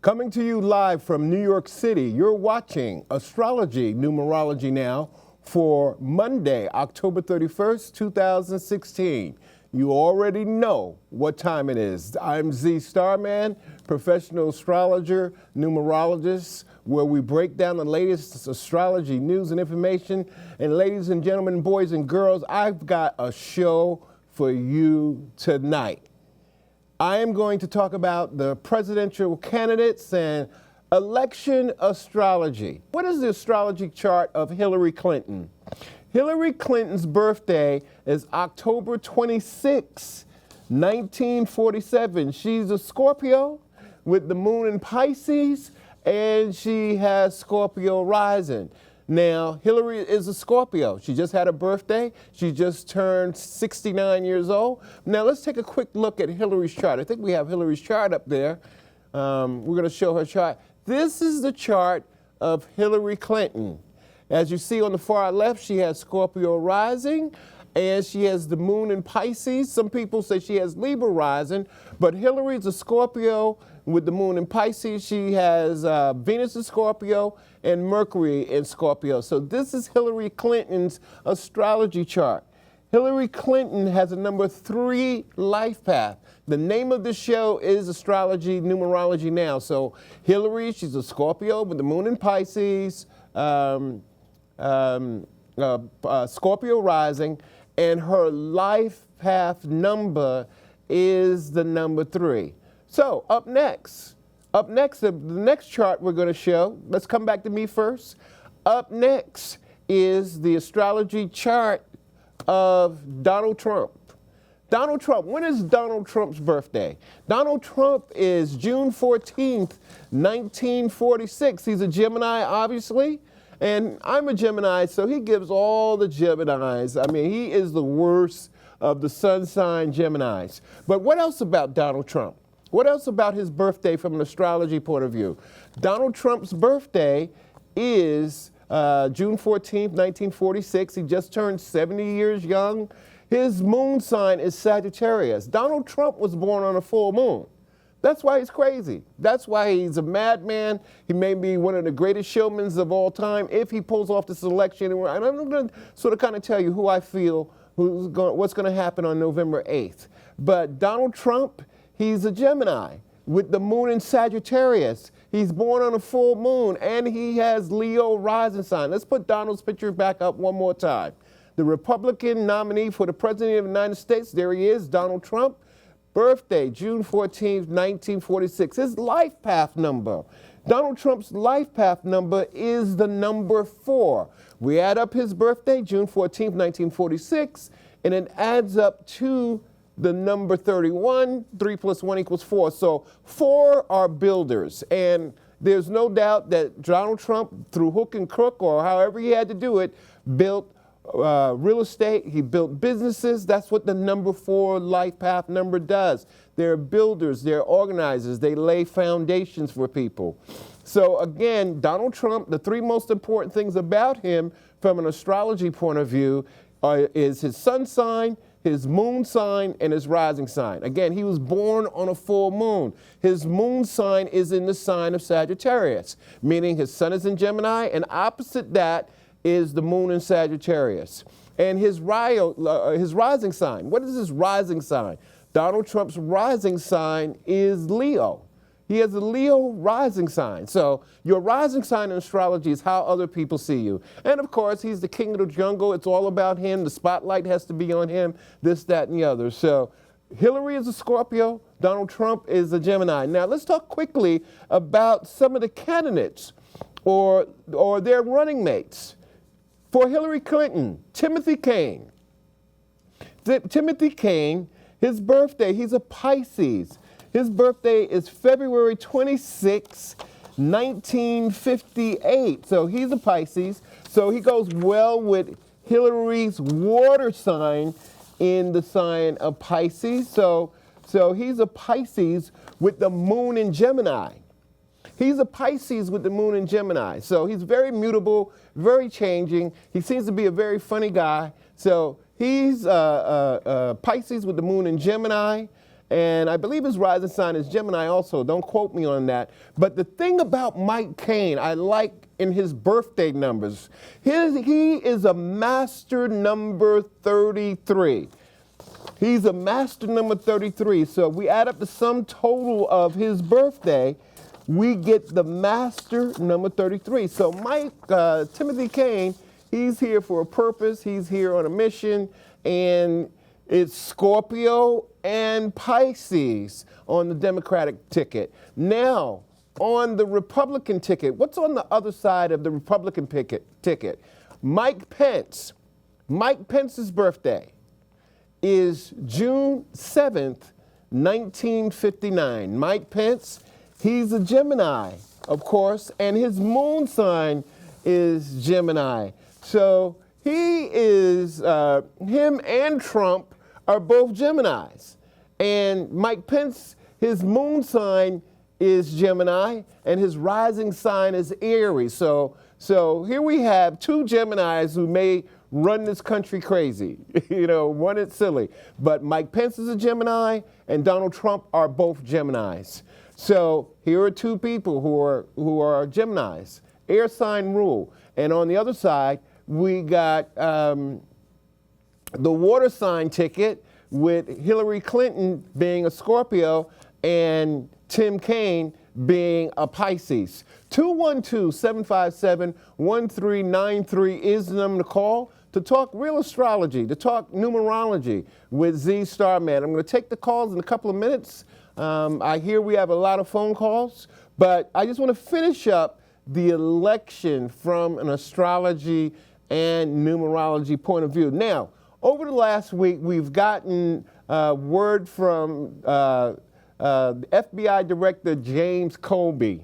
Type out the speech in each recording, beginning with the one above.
Coming to you live from New York City, you're watching Astrology Numerology now for Monday, October 31st, 2016. You already know what time it is. I'm Z Starman, professional astrologer, numerologist, where we break down the latest astrology news and information. And ladies and gentlemen, boys and girls, I've got a show for you tonight. I am going to talk about the presidential candidates and election astrology. What is the astrology chart of Hillary Clinton? Hillary Clinton's birthday is October 26, 1947. She's a Scorpio with the moon in Pisces, and she has Scorpio rising. Now, Hillary is a Scorpio. She just had a birthday. She just turned 69 years old. Now, let's take a quick look at Hillary's chart. I think we have Hillary's chart up there. We're going to show her chart. This is the chart of Hillary Clinton. As you see on the far left, she has Scorpio rising, and she has the moon in Pisces. Some people say she has Libra rising, but Hillary's a Scorpio with the moon in Pisces. She has Venus in Scorpio and Mercury in Scorpio. So this is Hillary Clinton's astrology chart. Hillary Clinton has a number 3 life path. The name of the show is Astrology Numerology Now. So Hillary, she's a Scorpio with the moon in Pisces, Scorpio rising, and her life path number is the number 3. So up next, the next chart we're going to show, let's come back to me first. Up next is the astrology chart of Donald Trump. Donald Trump, when is Donald Trump's birthday? Donald Trump is June 14th, 1946. He's a Gemini, obviously, and I'm a Gemini, so he gives all the Geminis. I mean, he is the worst of the sun sign Geminis. But what else about Donald Trump? What else about his birthday from an astrology point of view? Donald Trump's birthday is June 14th, 1946. He just turned 70 years young. His moon sign is Sagittarius. Donald Trump was born on a full moon. That's why he's crazy. That's why he's a madman. He may be one of the greatest showmen of all time if he pulls off this election. And I'm going to sort of kind of tell you who I feel, what's going to happen on November 8th. But Donald Trump, he's a Gemini with the moon in Sagittarius. He's born on a full moon, and he has Leo rising sign. Let's put Donald's picture back up one more time. The Republican nominee for the President of the United States, there he is, Donald Trump. Birthday, June 14th, 1946. His life path number. Donald Trump's life path number is the number 4. We add up his birthday, June 14th, 1946, and it adds up to the number 31. 3 plus 1 equals 4. So 4 are builders. And there's no doubt that Donald Trump, through hook and crook or however he had to do it, built real estate. He built businesses. That's what the number 4 life path number does. They're builders. They're organizers. They lay foundations for people. So again, Donald Trump, the 3 most important things about him from an astrology point of view is his sun sign, his moon sign, and his rising sign. Again, he was born on a full moon. His moon sign is in the sign of Sagittarius, meaning his sun is in Gemini, and opposite that is the moon in Sagittarius. And his rising sign, what is his rising sign? Donald Trump's rising sign is Leo. He has a Leo rising sign. So your rising sign in astrology is how other people see you. And of course, he's the king of the jungle. It's all about him. The spotlight has to be on him, this, that, and the other. So Hillary is a Scorpio. Donald Trump is a Gemini. Now let's talk quickly about some of the candidates or their running mates. For Hillary Clinton, Timothy Kane. Timothy Kane, his birthday, he's a Pisces. His birthday is February 26, 1958. So he's a Pisces. So he goes well with Hillary's water sign in the sign of Pisces. So he's a Pisces with the moon in Gemini. He's a Pisces with the moon in Gemini. So he's very mutable, very changing. He seems to be a very funny guy. So he's Pisces with the moon in Gemini. And I believe his rising sign is Gemini also. Don't quote me on that. But the thing about Mike Cain, I like in his birthday numbers, he is a master number 33. He's a master number 33. So if we add up the sum total of his birthday, we get the master number 33. So Timothy Cain, he's here for a purpose. He's here on a mission. And it's Scorpio and Pisces on the Democratic ticket. Now, on the Republican ticket, what's on the other side of the Republican ticket? Mike Pence. Mike Pence's birthday is June 7th, 1959. Mike Pence, he's a Gemini, of course, and his moon sign is Gemini. So he is, him and Trump are both Geminis. And Mike Pence, his moon sign is Gemini, and his rising sign is Aries. So here we have two Geminis who may run this country crazy, run it silly. But Mike Pence is a Gemini, and Donald Trump are both Geminis. So here are two people who are Geminis. Air sign rule. And on the other side, we got the water sign ticket with Hillary Clinton being a Scorpio and Tim Kaine being a Pisces. 212-757-1393 is the number to call to talk real astrology, to talk numerology with Z Starman. I'm going to take the calls in a couple of minutes. I hear we have a lot of phone calls, but I just want to finish up the election from an astrology and numerology point of view. Now, over the last week, we've gotten word from FBI Director James Comey.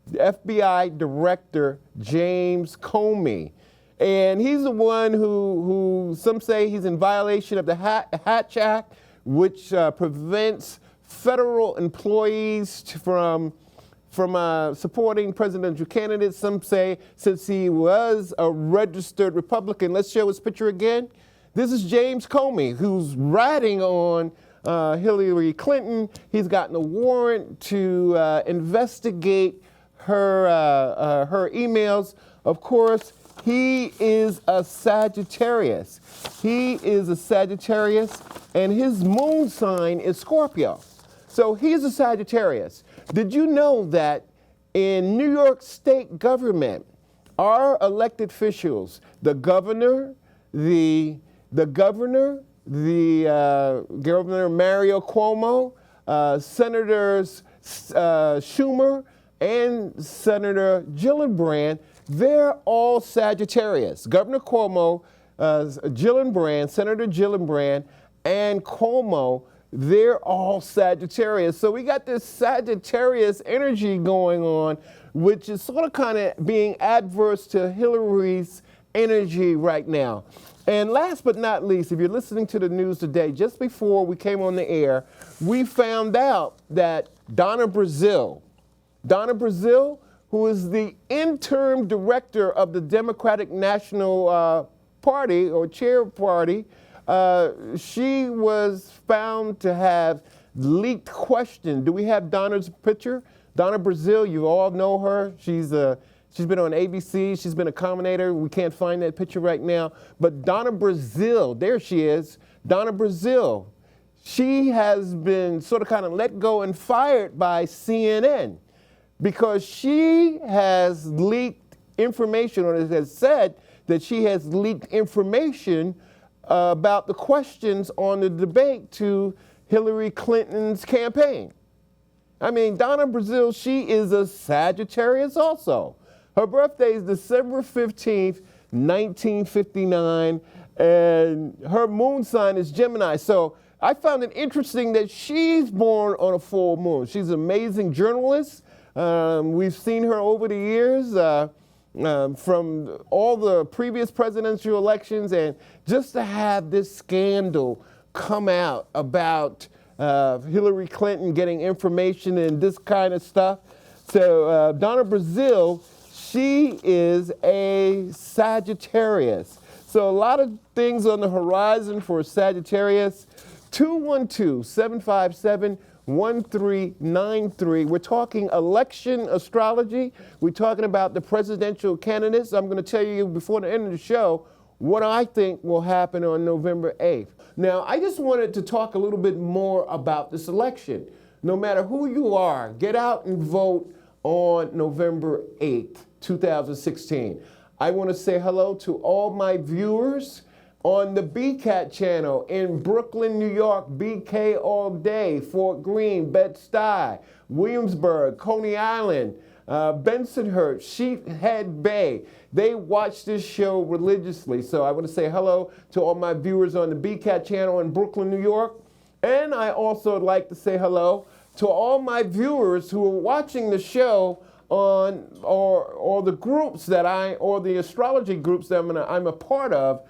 The FBI Director James Comey. And he's the one who some say he's in violation of the Hatch Act, which prevents federal employees from supporting presidential candidates. Some say since he was a registered Republican. Let's show his picture again. This is James Comey, who's riding on Hillary Clinton. He's gotten a warrant to investigate her emails. Of course, he is a Sagittarius. He is a Sagittarius, and his moon sign is Scorpio. So he's a Sagittarius. Did you know that in New York State government, our elected officials, the governor Governor Mario Cuomo, Senators Schumer, and Senator Gillibrand, they're all Sagittarius. Governor Cuomo, Senator Gillibrand, and Cuomo, they're all Sagittarius. So we got this Sagittarius energy going on, which is sort of kind of being adverse to Hillary's energy right now. And last but not least, if you're listening to the news today, just before we came on the air, we found out that Donna Brazile, who is the interim director of the Democratic National Party or chair party, she was found to have leaked questions. Do we have Donna's picture? Donna Brazile, you all know her. She's been on ABC. She's been a commentator. We can't find that picture right now. But Donna Brazile, there she is. Donna Brazile, she has been sort of kind of let go and fired by CNN because she has leaked information, or has said that she has leaked information about the questions on the debate to Hillary Clinton's campaign. I mean, Donna Brazile, she is a Sagittarius also. Her birthday is December 15th, 1959, and her moon sign is Gemini. So I found it interesting that she's born on a full moon. She's an amazing journalist. We've seen her over the years from all the previous presidential elections, and just to have this scandal come out about Hillary Clinton getting information and this kind of stuff. So Donna Brazile, she is a Sagittarius. So a lot of things on the horizon for Sagittarius. 212-757-1393. We're talking election astrology. We're talking about the presidential candidates. I'm going to tell you before the end of the show what I think will happen on November 8th. Now, I just wanted to talk a little bit more about this election. No matter who you are, get out and vote on November 8th, 2016. I want to say hello to all my viewers on the BCAT channel in Brooklyn, New York, BK all day, Fort Greene, Bed-Stuy, Williamsburg, Coney Island, Bensonhurst, Sheephead Bay. They watch this show religiously. So I want to say hello to all my viewers on the BCAT channel in Brooklyn, New York. And I also would like to say hello to all my viewers who are watching the show on or the groups that the astrology groups that I'm a part of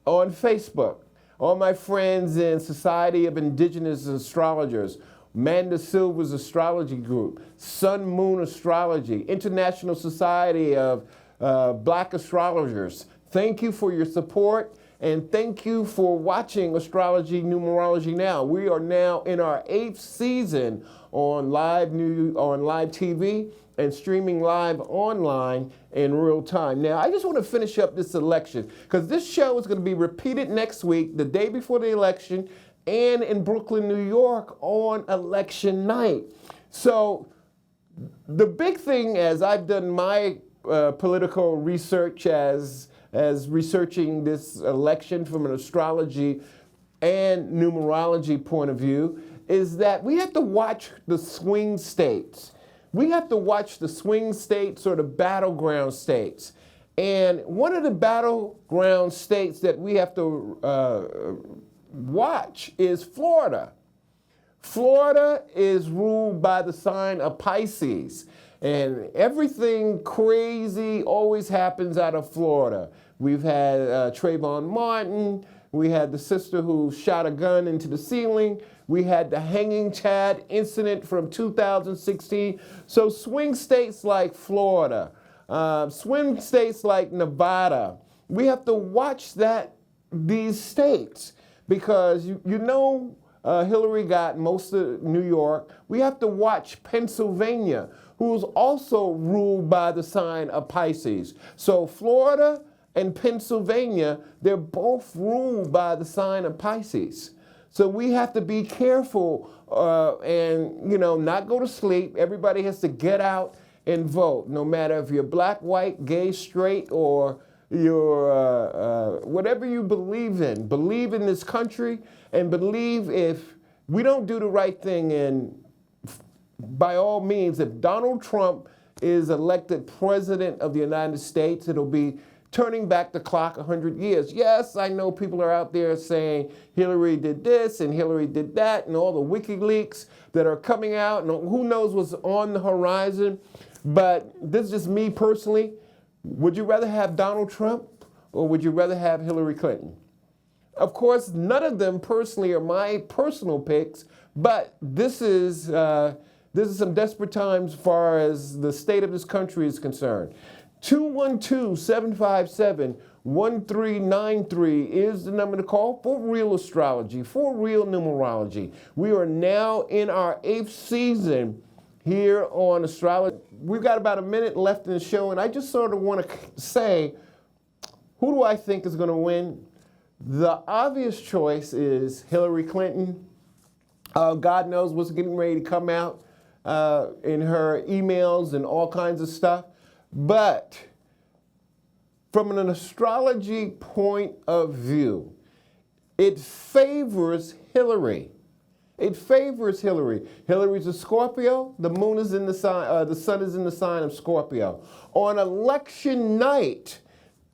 on Facebook. All my friends in Society of Indigenous Astrologers, Manda Silva's astrology group, Sun Moon Astrology, International Society of Black Astrologers. Thank you for your support, and thank you for watching Astrology Numerology Now. We are now in our 8th season on live TV and streaming live online in real time. Now, I just want to finish up this election because this show is going to be repeated next week, the day before the election, and in Brooklyn, New York on election night. So the big thing, as I've done my political research as researching this election from an astrology and numerology point of view, is that we have to watch the swing states. We have to watch the swing states or the battleground states. And one of the battleground states that we have to watch is Florida. Florida is ruled by the sign of Pisces. And everything crazy always happens out of Florida. We've had Trayvon Martin. We had the sister who shot a gun into the ceiling. We had the hanging Chad incident from 2016. So swing states like Florida, swing states like Nevada, we have to watch these states because you know Hillary got most of New York. We have to watch Pennsylvania, who's also ruled by the sign of Pisces. So Florida and Pennsylvania, they're both ruled by the sign of Pisces. So we have to be careful and, not go to sleep. Everybody has to get out and vote, no matter if you're black, white, gay, straight, or you're whatever you believe in. Believe in this country and believe if we don't do the right thing, and by all means, if Donald Trump is elected president of the United States, it'll be turning back the clock 100 years. Yes, I know people are out there saying Hillary did this and Hillary did that and all the WikiLeaks that are coming out and who knows what's on the horizon. But this is just me personally. Would you rather have Donald Trump or would you rather have Hillary Clinton? Of course, none of them personally are my personal picks, but this is some desperate times as far as the state of this country is concerned. 212-757-1393 is the number to call for real astrology, for real numerology. We are now in our 8th season here on astrology. We've got about a minute left in the show, and I just sort of want to say, who do I think is going to win? The obvious choice is Hillary Clinton. God knows what's getting ready to come out in her emails and all kinds of stuff. But from an astrology point of view, it favors Hillary. It favors Hillary. Hillary's a Scorpio. The moon is in the sign, the sun is in the sign of Scorpio. On election night,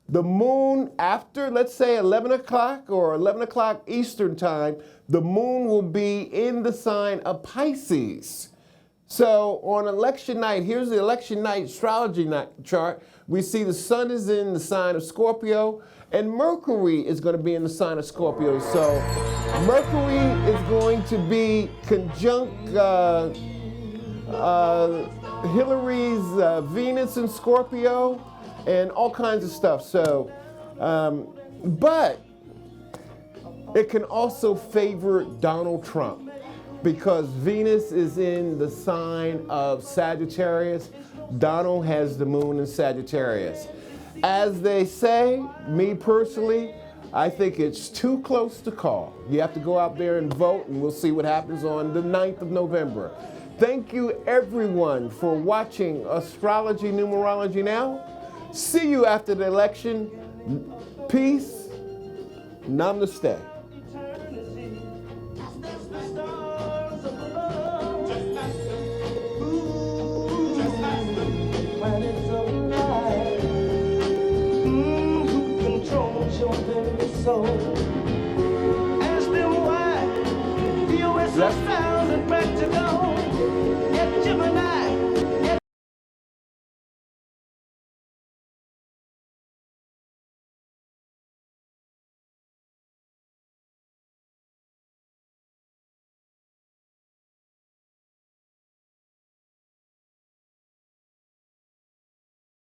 the moon after, let's say 11 o'clock or 11 o'clock Eastern time, the moon will be in the sign of Pisces. So on election night, here's the election night astrology chart. We see the sun is in the sign of Scorpio, and Mercury is going to be in the sign of Scorpio. So Mercury is going to be conjunct Hillary's Venus in Scorpio and all kinds of stuff. So, but It can also favor Donald Trump because Venus is in the sign of Sagittarius. Donald has the moon in Sagittarius. As they say, me personally, I think it's too close to call. You have to go out there and vote, and we'll see what happens on the 9th of November. Thank you, everyone, for watching Astrology Numerology Now. See you after the election. Peace. Namaste. So ask them why. US 1,000 back to go. Get Gemini.